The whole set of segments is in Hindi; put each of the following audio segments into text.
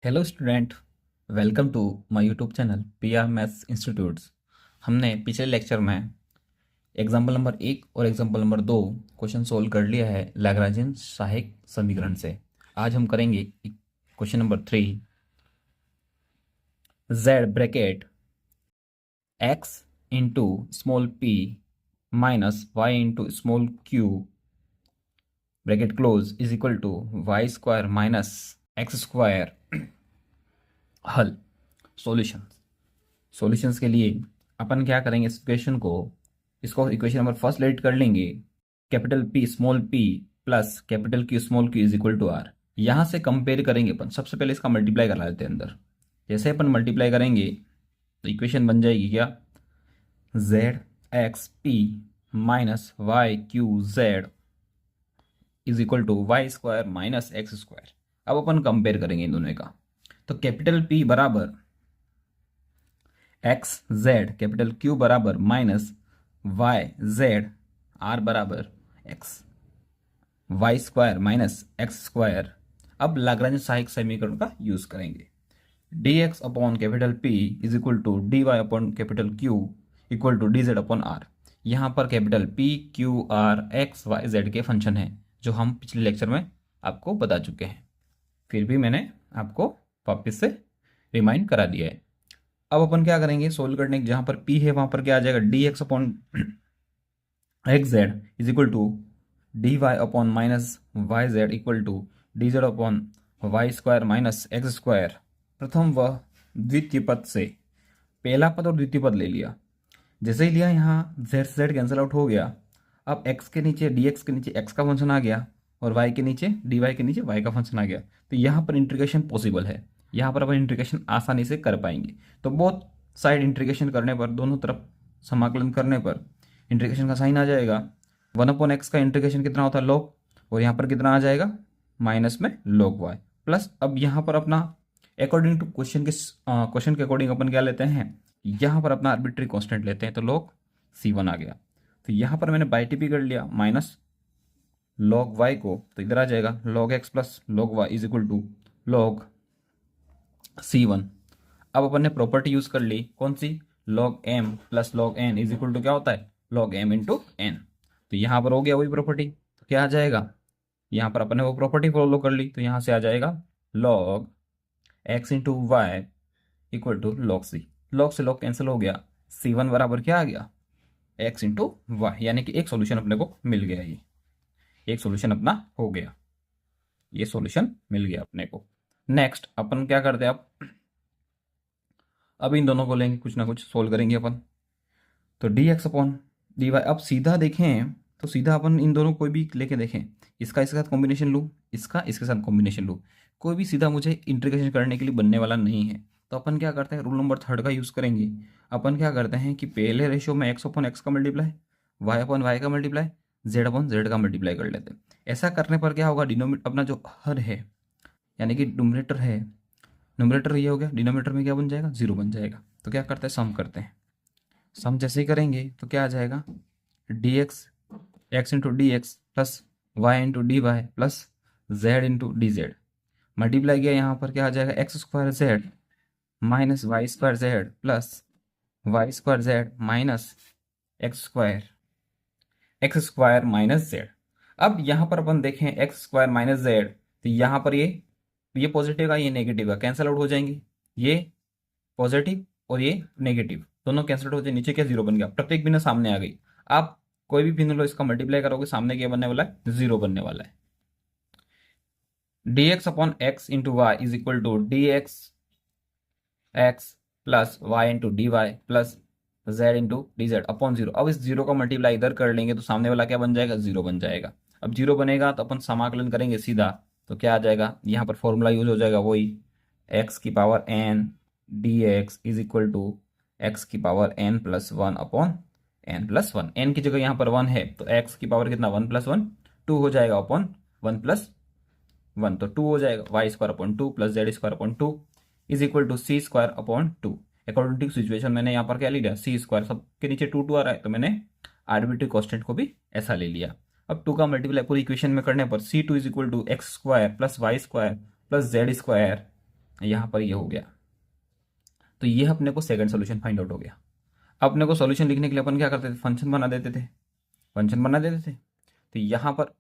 Hello student, welcome to my YouTube channel P R maths institutes. हमने पिछले लेक्चर में एग्जाम्पल नंबर 1 और एग्जाम्पल नंबर 2 क्वेश्चन सोल्व कर लिया है लैग्रांजियन सहायक समीकरण से। आज हम करेंगे question number 3। Z bracket X into small P minus Y into small Q bracket close is equal to Y square minus X square. हल सॉल्यूशंस के लिए अपन क्या करेंगे, इस इक्वेशन को, इसको इक्वेशन नंबर फर्स्ट लेट कर लेंगे। Capital P small P plus capital Q small Q is equal to R. यहाँ से कंपेयर करेंगे अपन। सबसे पहले इसका मल्टीप्लाई करा लेते हैं अंदर। जैसे अपन मल्टीप्लाई करेंगे तो इक्वेशन बन जाएगी क्या, Z X P minus Y Q Z is equal to Y square minus X square. अब अपन कंपेयर करेंगे इन दोनों का। तो कैपिटल पी बराबर एक्स जेड, कैपिटल क्यू बराबर माइनस वाई जेड, आर बराबर X, Y square minus X square. अब लाग्रांज सहायक समीकरण का यूज करेंगे। D x upon capital P is equal to D Y upon capital Q equal to D Z upon R. यहाँ पर capital P Q R X Y Z के फंक्शन है जो हम पिछले लेक्चर में आपको बता चुके हैं, फिर भी मैंने आपको वापस से रिमाइंड करा दिया है। अब अपन क्या करेंगे, सोल्व करने जहां पर p है वहां पर क्या आ जाएगा, D x upon X Z is equal to D Y upon minus Y Z equal to D Z upon Y square minus X square. प्रथम व द्वितीय पद से पहला पद और द्वितीय पद ले लिया। जैसे ही लिया यहाँ जेड जेड कैंसिल आउट हो गया। अब x के नीचे डी एक्स के नीचे x का फंक्शन आ गया और y के नीचे डी वाई के नीचे y का फंक्शन आ गया। तो यहाँ पर इंटीग्रेशन पॉसिबल है। यहाँ पर अपन इंटीग्रेशन आसानी से कर पाएंगे। तो बोथ साइड इंटीग्रेशन करने पर, दोनों तरफ समाकलन करने पर इंटीग्रेशन का साइन आ जाएगा। 1/x का इंटीग्रेशन कितना होता है, log, और यहाँ पर कितना आ जाएगा, माइनस में log y प्लस। अब यहाँ पर अपना अकॉर्डिंग टू क्वेश्चन के अकॉर्डिंग अपन क्या लेते हैं, यहाँ पर अपना आर्बिट्री कॉन्स्टेंट लेते हैं। तो log c1 आ गया। तो यहाँ पर मैंने बाई टी कर लिया माइनस log y को, तो इधर आ जाएगा log x plus log y is equal to log c1। अब अपन ने प्रॉपर्टी यूज कर ली, कौन सी, log m plus log n is equal to क्या होता है, log m इंटू n। तो यहाँ पर हो गया वही प्रॉपर्टी। तो क्या आ जाएगा, यहाँ पर अपन ने वो प्रॉपर्टी फॉलो कर ली। तो यहाँ से आ जाएगा log x into Y equal to log c। log से log कैंसिल हो गया, c1 बराबर क्या आ गया, x इंटू वाई। यानी कि एक सॉल्यूशन अपने को मिल गया। ये एक सॉल्यूशन अपना हो गया, ये सॉल्यूशन मिल गया अपने को। नेक्स्ट अपन क्या करते हैं, अब इन दोनों को लेंगे, कुछ ना कुछ सोल्व करेंगे अपन। तो D x upon D Y. अब सीधा देखें तो सीधा अपन इन दोनों कोई भी लेके देखें, इसका इसके साथ कॉम्बिनेशन लूँ, इसका इसके साथ कॉम्बिनेशन लूँ, कोई भी सीधा मुझे इंटीग्रेशन करने के लिए बनने वाला नहीं है। तो अपन क्या करते हैं, रूल नंबर 3 का यूज़ करेंगे। अपन क्या करते हैं कि पहले रेशियो में एक्स अपॉन एक्स का मल्टीप्लाई, वाई अपॉन वाई का मल्टीप्लाई, जेड अपॉन जेड का मल्टीप्लाई कर लेते हैं। ऐसा करने पर क्या होगा, डिनोमिनेटर अपना जो हर है यानी कि डोमिनेटर है, नोमिनेटर ये हो गया, डिनोमिनेटर में क्या बन जाएगा, जीरो बन जाएगा। तो क्या करते हैं, सम करते हैं। सम जैसे ही करेंगे तो क्या आ जाएगा, D X X into D X plus Y into D Y plus Z into D Z. Multiply किया, यहाँ पर क्या आ जाएगा, X square Z minus Y square Z plus Y square Z minus X square minus Z. अब यहाँ पर अपन देखें एक्स स्क्वायर माइनस जेड, तो यहाँ पर ये पॉजिटिव का ये नेगेटिव का कैंसिल आउट हो जाएंगे। ये पॉजिटिव और ये नेगेटिव दोनों कैंसिल आउट हो जाए, नीचे क्या जीरो बन गया, प्रत्येक भिन्न सामने आ गई। आप कोई भी भिन्न लो, इसका मल्टीप्लाई करोगे, सामने क्या बनने वाला है, जीरो बनने वाला है। D x upon X into Y is equal to D X X plus Y into D Y plus Z into D Z upon zero. अब इस जीरो का मल्टीप्लाई इधर कर लेंगे तो सामने वाला क्या बन जाएगा, जीरो बन जाएगा। अब जीरो बनेगा तो अपन समाकलन करेंगे सीधा, तो क्या आ जाएगा, यहाँ पर फॉर्मूला यूज हो जाएगा वही, एक्स की power n d x is equal to x की power n plus one upon n plus one. N की जगह यहाँ पर वन है तो एक्स की पावर कितना, वन प्लस वन, टू हो जाएगा अपॉन वन प्लस वन, तो टू हो जाएगा, Y square upon two plus Z square upon two is equal to C square upon two. According to situation मैंने यहाँ पर क्या ले लिया, सी स्क्वायर, सबके नीचे टू टू आ रहा है तो मैंने आर्बिट्री कॉन्स्टेंट को भी ऐसा ले लिया। अब टू का मल्टीप्लाई पूरी इक्वेशन में करने पर c two is equal to x square plus Y square plus Z square यहाँ पर ये हो गया। तो ये अपने को सेकंड सोल्यूशन फाइंड आउट हो गया। अपने को सोल्यूशन लिखने के लिए अपन क्या करते थे, फंक्शन बना देते थे, फंक्शन बना देते थे। तो यहाँ पर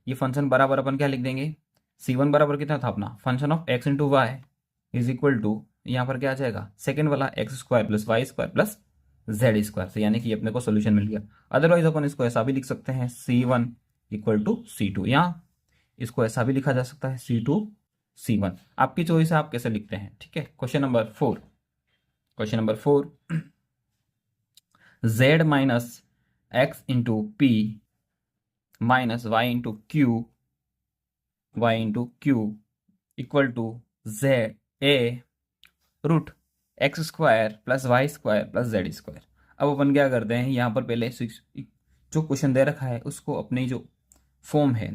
ये फंक्शन बराबर अपन क्या लिख देंगे, C1 बराबर कितना था अपना, function of x into Y is equal to, यहाँ पर क्या आ जाएगा, सेकंड वाला X square plus Y square plus Z square. तो यानी कि अपने को सोल्यूशन मिल गया। अदरवाइज अपन इसको ऐसा भी लिख सकते हैं C1 इक्वल टू C2, यहाँ इसको ऐसा भी लिखा जा सकता है C2 C1, आपकी चॉइस है आप कैसे लिखते हैं। ठीक है, question number 4, question number 4, z minus X into P minus Y into Q, Y into Q equal to z a root x square plus Y square plus Z square. अब अपन क्या करते हैं, यहाँ पर पहले जो क्वेश्चन दे रखा है उसको अपनी जो फॉर्म है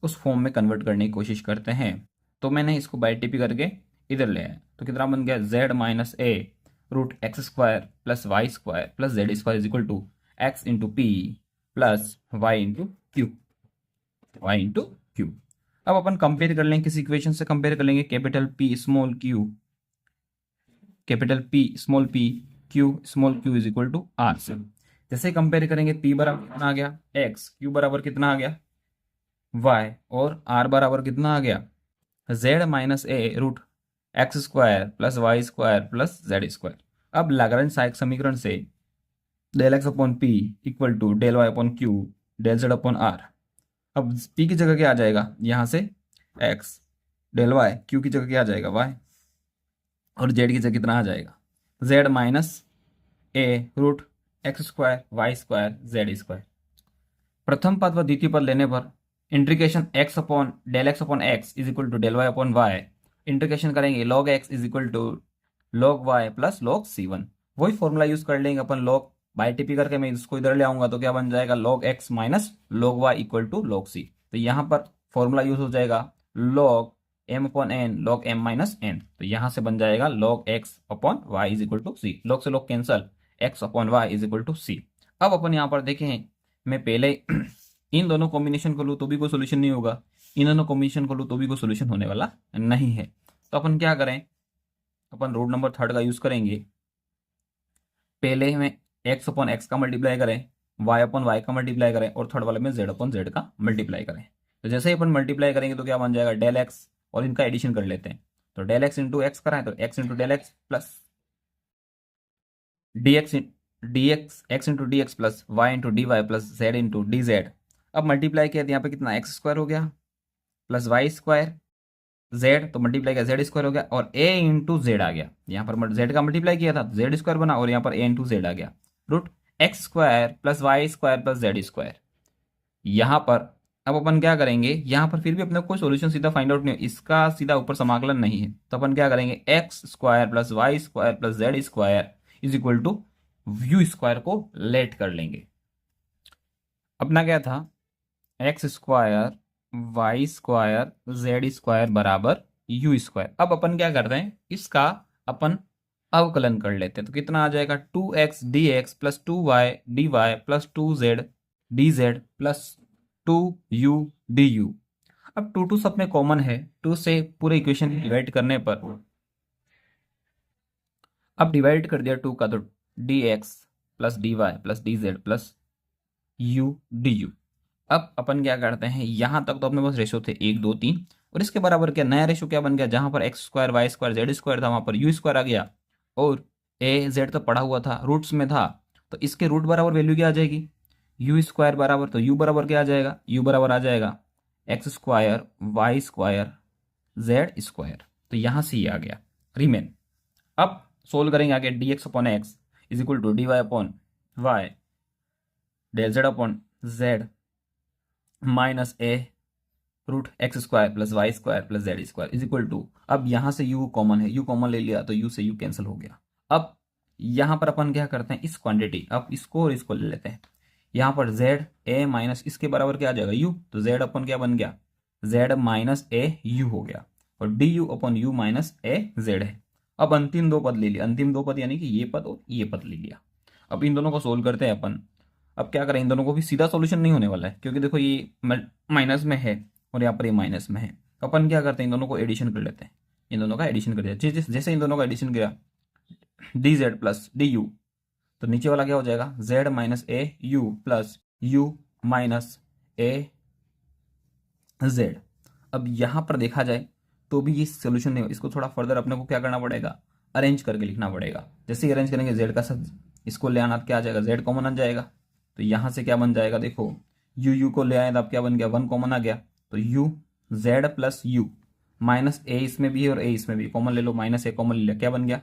उस फॉर्म में कन्वर्ट करने की कोशिश करते हैं। तो मैंने इसको बाई टीपी करके इधर ले आया, तो कितना बन गया, z minus A root x square plus Y square plus Z square is equal to X into P plus Y into Q, Y into Q. अब अपन कंपेयर कर लेंगे, किसी इक्वेशन से कंपेयर कर लेंगे, capital P small Q, capital P small p q small q is equal to r से। जैसे कंपेयर करेंगे P बराबर कितना आ गया x, Q बराबर कितना आ गया y, और r बराबर कितना आ गया z माइनस ए root x square plus Y square plus Z square. अब लाग्रांज सहायक समीकरण से del x upon p equal to del y upon q del Z upon r. अब p की जगह क्या आ जाएगा, यहाँ से x, डेल वाई, q की जगह क्या आ जाएगा y, और z की जगह कितना आ जाएगा z माइनस ए root x square Y square Z square. प्रथम पद व द्वितीय पद लेने पर integration x upon del x upon x is equal to del y upon y, integration करेंगे log x is equal to log y plus log c1। वही फॉर्मूला यूज कर लेंगे अपन, log बाई टीपी करके मैं इसको इधर ले आऊंगा तो क्या बन जाएगा log x minus log y equal to log c। तो यहाँ पर फॉर्मूला यूज हो जाएगा log m upon n log m minus n। तो यहाँ से बन जाएगा log x upon y is equal to c, log से log cancel, x upon y is equal to c। अब अपन यहाँ पर देखें, मैं पहले इन दोनों कॉम्बिनेशन को लूँ तो भी कोई सोल्यूशन नहीं होगा, इन दोनों कॉम्बिनेशन को लूँ तो भी कोई सोल्यूशन होने वाला नहीं है। तो अपन क्या करें, अपन रूट नंबर थर्ड का यूज करेंगे। पहले में x अपॉन एक्स का मल्टीप्लाई करें, y अपॉन वाई का मल्टीप्लाई करें, और थर्ड वाले में z अपॉन जेड का मल्टीप्लाई करें। तो जैसे ही अपन मल्टीप्लाई करेंगे तो क्या बन जाएगा, डेल एक्स, और इनका एडिशन कर लेते हैं। तो डेल एक्स इंटू एक्स कराएं तो x into del X plus D X X into D X plus Y into D Y plus Z into D Z. अब मल्टीप्लाई किया तो यहाँ पे कितना एक्स स्क्वायर हो गया प्लस वाई स्क्वायर जेड, तो मल्टीप्लाई किया जेड स्क्वायर हो गया, और ए इंटू जेड आ गया। यहाँ पर जेड का मल्टीप्लाई किया था जेड स्क्वायर बना, और यहाँ पर ए इंटू जेड आ गया, root x square plus Y square plus Z square. यहाँ पर अब अपन क्या करेंगे, यहाँ पर फिर भी अपने कोई सोल्यूशन सीधा फाइंड आउट नहीं, इसका सीधा ऊपर समाकलन नहीं है। तो अपन क्या करेंगे, X square plus Y square plus Z square is equal to U square को लेट कर लेंगे। अपना क्या था, X square Y square Z square बराबर यू स्क्वायर। अब अपन क्या करते हैं, इसका अपन अवकलन कर लेते हैं। तो कितना आ जाएगा, 2x dx plus 2y dy plus 2z dz plus 2u du। अब 2 सब में कॉमन है, 2 से पूरे इक्वेशन डिवाइड करने पर, अब डिवाइड कर दिया 2 का तो dx plus dy plus dz plus u du। अब अपन क्या करते हैं, यहां तक तो अपने पास रेशो थे 1 2 3, और इसके बराबर क्या नया रेशो क्या बन गया, जहां पर X square Y square Z square था वहां पर यू स्क्वायर आ गया, और ए जेड तो पढ़ा हुआ था रूट्स में था, तो इसके रूट बराबर वैल्यू क्या आ जाएगी, यू स्क्वायर बराबर, तो यू बराबर क्या आ जाएगा, यू बराबर आ जाएगा X square Y square Z square. तो यहां से ये आ गया रिमेन। अब सोल्व करेंगे आगे, D x upon x is equal to D Y upon Y del Z upon Z minus A root x square plus Y square plus Z square is equal to, अब यहां से u कॉमन है, u कॉमन ले लिया तो u से u कैंसिल हो गया। अब यहां पर अपन क्या करते हैं, इस क्वांटिटी, अब इसको और इसको ले लेते हैं। यहां पर z a माइनस इसके बराबर क्या आ जाएगा u, तो z अपन क्या बन गया, z माइनस a u हो गया, और D you upon you minus A Z है। अब अंतिम दो पद ले लिया, अंतिम दो पद यानी कि ये पद और ये पद ले लिया। अब इन दोनों को सोल्व करते हैं अपन। अब क्या करें, इन दोनों को भी सीधा सॉल्यूशन नहीं होने वाला है, क्योंकि देखो ये माइनस में है और यहाँ पर ये माइनस में है। तो अपन क्या करते हैं, इन दोनों को एडिशन कर लेते हैं। इन दोनों का एडिशन कर दिया। जैसे इन दोनों का एडिशन किया D Z plus D you, तो नीचे वाला क्या हो जाएगा Z minus A you plus u minus A Z. अब यहाँ पर देखा जाए तो भी ये सोल्यूशन नहीं हो, इसको थोड़ा फर्दर अपने को क्या करना पड़ेगा, अरेंज करके लिखना पड़ेगा। जैसे ही अरेंज करेंगे जेड का सब इसको ले आना, क्या आ जाएगा जेड कॉमन आ जाएगा। तो यहाँ से क्या बन जाएगा, देखो यू को ले आए तो अब क्या बन गया, वन कॉमन आ गया। तो u z plus u minus a इसमें भी है और ए इसमें भी, कॉमन ले लो, माइनस ए कॉमन ले लिया, क्या बन गया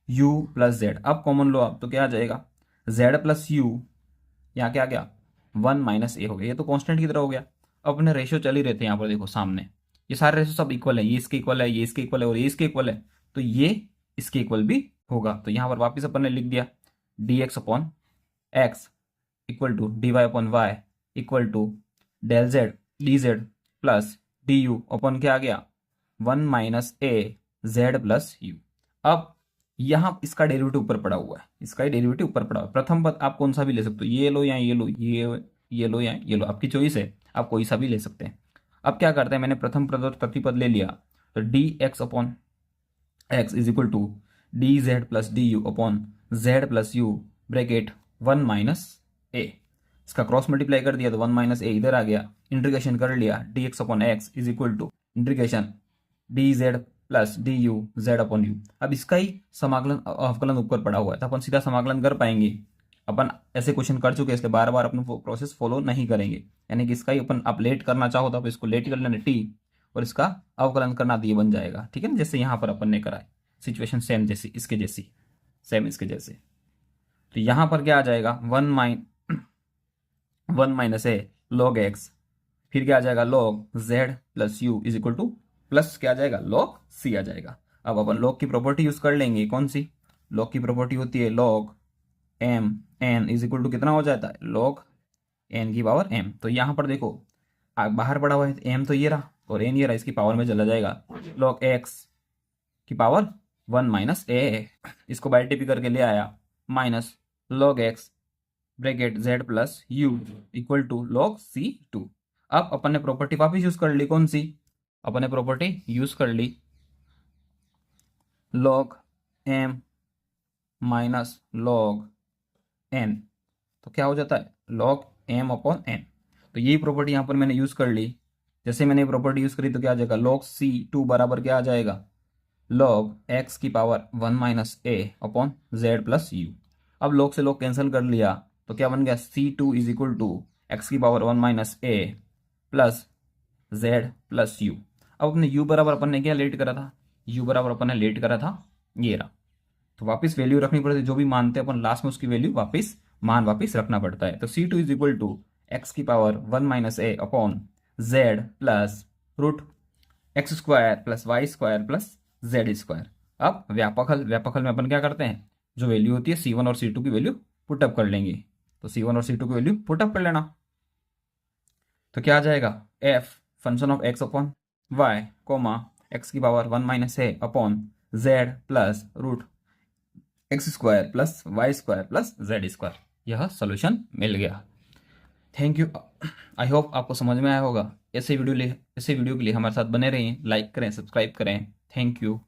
यू प्लस जेड। अब कॉमन लो आप तो क्या आ जाएगा जेड प्लस यू, यहाँ क्या आ गया वन माइनस ए हो गया, ये तो कॉन्स्टेंट की तरह हो गया। अब अपने रेशियो चल ही रहते हैं यहाँ पर, देखो सामने ये सारे रेशियो सब इक्वल है, ये इसके इक्वल है, ये इसके इक्वल है और ये इसके इक्वल है, तो ये इसके इक्वल भी होगा। तो यहाँ पर वापस अपन ने लिख दिया D x upon X equal to D Y upon Y equal to del Z D Z plus D you upon क्या आ गया one minus A Z plus you. अब यहाँ इसका डेरिवेटिव ऊपर पड़ा हुआ है, इसका ही डेरिवेटिव ऊपर पड़ा हुआ है। प्रथम पद आप कौन सा भी ले सकते हो, ये लो या ये लो, ये लो या ये लो, आपकी चॉइस है, आप कोई सा भी ले सकते हैं। अब क्या करते हैं, मैंने प्रथम पद और प्रतिपद ले लिया, तो D x upon x is equal to D Z plus D you upon z plus u bracket one minus a. इसका क्रॉस मल्टीप्लाई कर दिया तो वन माइनस ए इधर आ गया, इंटीग्रेशन कर लिया, D x upon x is equal to integration D Z plus D U Z upon U. अब इसका ही समाकलन अवकलन ऊपर पड़ा हुआ है, तो अपन सीधा समाकलन कर पाएंगे। अपन ऐसे क्वेश्चन कर चुके हैं, इसलिए बार बार अपन प्रोसेस फॉलो नहीं करेंगे। यानी कि इसका ही अपन आप लेट करना चाहो तो आप इसको लेट कर लेना टी, और इसका अवकलन करना तो ये बन जाएगा, ठीक है ना, जैसे यहाँ पर अपन ने करा है। सिचुएशन सेम जैसी इसके जैसी, सेम इसके जैसे। तो यहाँ पर क्या आ जाएगा one minus A log X, फिर क्या आ जाएगा log Z plus U is equal to plus क्या आ जाएगा लॉग सी आ जाएगा। अब अपन लॉग की प्रॉपर्टी यूज कर लेंगे, कौन सी, लॉग की प्रॉपर्टी होती है log M N is equal to कितना हो जाता है लॉग एन की पावर एम। तो यहाँ पर देखो बाहर पड़ा हुआ है एम तो ये रहा और एन ये रहा, इसकी पावर में चला जाएगा लॉग एक्स की पावर वन माइनस ए, इसको बाई टी करके ले आया minus log x bracket z plus u equal to log c two. अब अपन ने प्रॉपर्टी वापिस यूज कर ली, कौन सी, अपन ने प्रॉपर्टी यूज कर ली log m minus log n, तो क्या हो जाता है लॉग एम अपॉन एन। तो यही प्रॉपर्टी यहाँ पर मैंने यूज कर ली। जैसे मैंने प्रॉपर्टी यूज करी तो क्या आ जाएगा लॉग सी टू बराबर क्या आ जाएगा लॉग एक्स की power one minus a upon z plus you. अब लॉग से लॉग कैंसिल कर लिया तो क्या बन गया c two is equal to x की power one minus a plus z plus you. अब अपने u बराबर अपन ने क्या लेट करा था, u बराबर अपन ने लेट करा था ये रहा। तो वापस वैल्यू रखनी पड़ती है, जो भी मानते हैं अपन लास्ट में उसकी वैल्यू वापस रखना पड़ता है। तो c2 is equal to x की power one minus a upon z plus root x square plus Y square plus Z square. अब व्यापक हल में अपन क्या करते हैं, जो वैल्यू होती है c1 और c2 की वैल्यू पुटअप कर लेंगे। तो c1 और c2 की वैल्यू पुटअप कर लेना, तो क्या आ जाएगा f function of x upon y comma x की power one minus a upon z plus root x square plus Y square plus Z square. यह सोल्यूशन मिल गया। थैंक यू, आई होप आपको समझ में आया होगा। ऐसे वीडियो के लिए हमारे साथ बने रहिए, लाइक करें, सब्सक्राइब करें। Thank you.